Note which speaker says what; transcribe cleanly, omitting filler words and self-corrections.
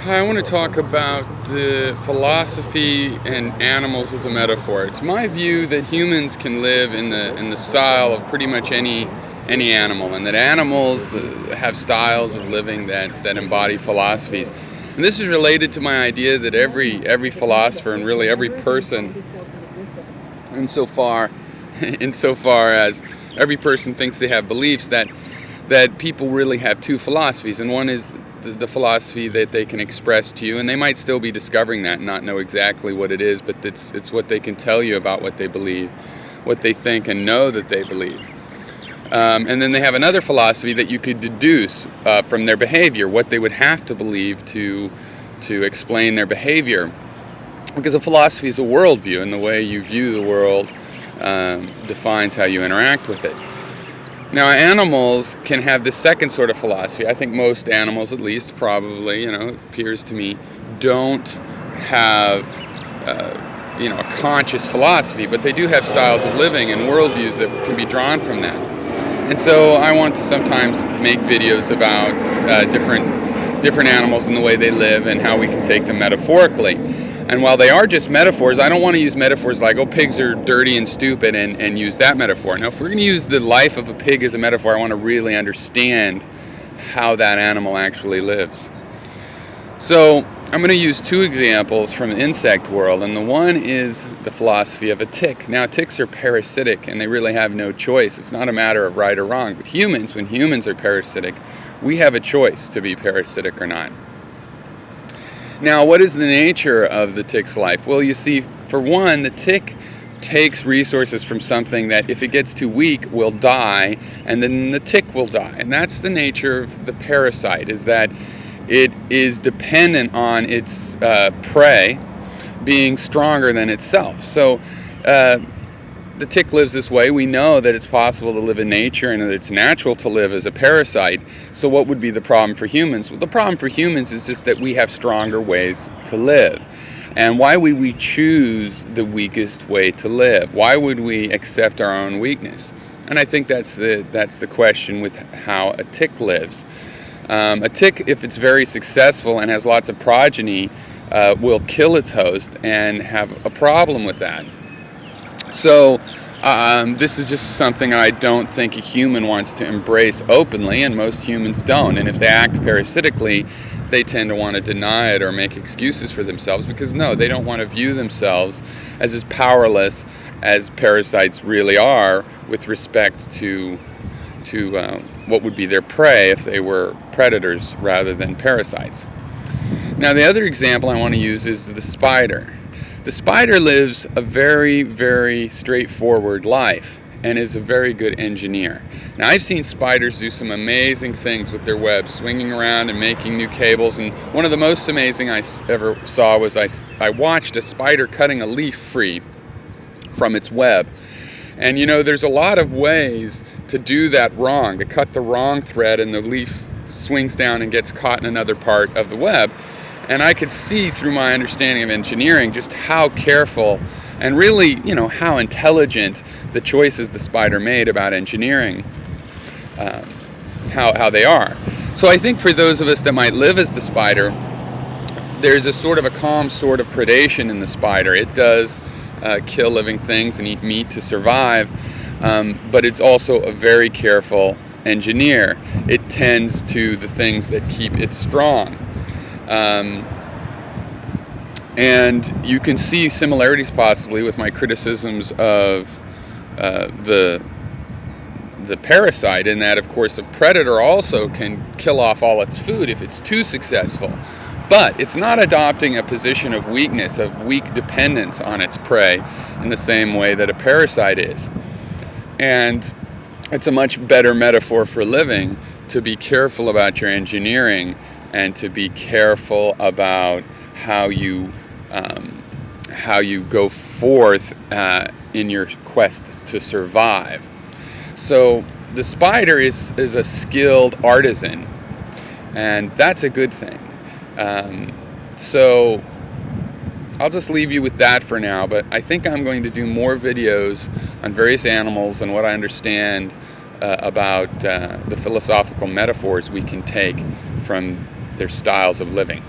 Speaker 1: Hi, I want to talk about the philosophy and animals as a metaphor. It's my view that humans can live in the style of pretty much any animal, and that animals have styles of living that embody philosophies. And this is related to my idea that every philosopher and really every person, insofar insofar as every person thinks they have beliefs, that people really have two philosophies, and one is the philosophy that they can express to you, and they might still be discovering that and not know exactly what it is, but it's what they can tell you about what they believe, what they think and know that they believe. And then they have another philosophy that you could deduce from their behavior, what they would have to believe to explain their behavior. Because a philosophy is a worldview, and the way you view the world defines how you interact with it. Now, animals can have this second sort of philosophy. I think most animals, at least, probably, it appears to me, don't have, a conscious philosophy, but they do have styles of living and worldviews that can be drawn from that. And so I want to sometimes make videos about different animals and the way they live and how we can take them metaphorically. And while they are just metaphors, I don't want to use metaphors like, oh, pigs are dirty and stupid, and use that metaphor. Now, if we're going to use the life of a pig as a metaphor, I want to really understand how that animal actually lives. So I'm going to use two examples from the insect world, and the one is the philosophy of a tick. Now, ticks are parasitic, and they really have no choice. It's not a matter of right or wrong. But humans, when humans are parasitic, we have a choice to be parasitic or not. Now, what is the nature of the tick's life? Well, you see, for one, the tick takes resources from something that, if it gets too weak, will die, and then the tick will die. And that's the nature of the parasite, is that it is dependent on its prey being stronger than itself. So the tick lives this way. We know that it's possible to live in nature and that it's natural to live as a parasite. So what would be the problem for humans? Well, the problem for humans is just that we have stronger ways to live. And why would we choose the weakest way to live? Why would we accept our own weakness? And I think that's the question with how a tick lives. A tick, if it's very successful and has lots of progeny, will kill its host and have a problem with that. So this is just something I don't think a human wants to embrace openly, and most humans don't. And if they act parasitically, they tend to want to deny it or make excuses for themselves, because no, they don't want to view themselves as powerless as parasites really are with respect to what would be their prey if they were predators rather than parasites. Now, the other example I want to use is the spider. The spider lives a very, very straightforward life and is a very good engineer. Now, I've seen spiders do some amazing things with their webs, swinging around and making new cables, and one of the most amazing I ever saw was I watched a spider cutting a leaf free from its web. And there's a lot of ways to do that wrong, to cut the wrong thread and the leaf swings down and gets caught in another part of the web. And I could see through my understanding of engineering just how careful and really, how intelligent the choices the spider made about engineering, how they are. So I think for those of us that might live as the spider, there's a sort of a calm sort of predation in the spider. It does kill living things and eat meat to survive, but it's also a very careful engineer. It tends to the things that keep it strong. And you can see similarities possibly with my criticisms of the parasite, in that, of course, a predator also can kill off all its food if it's too successful. But it's not adopting a position of weakness, of weak dependence on its prey in the same way that a parasite is. And it's a much better metaphor for living to be careful about your engineering and to be careful about how you go forth in your quest to survive. So the spider is a skilled artisan, and that's a good thing. So I'll just leave you with that for now, but I think I'm going to do more videos on various animals and what I understand about the philosophical metaphors we can take from their styles of living.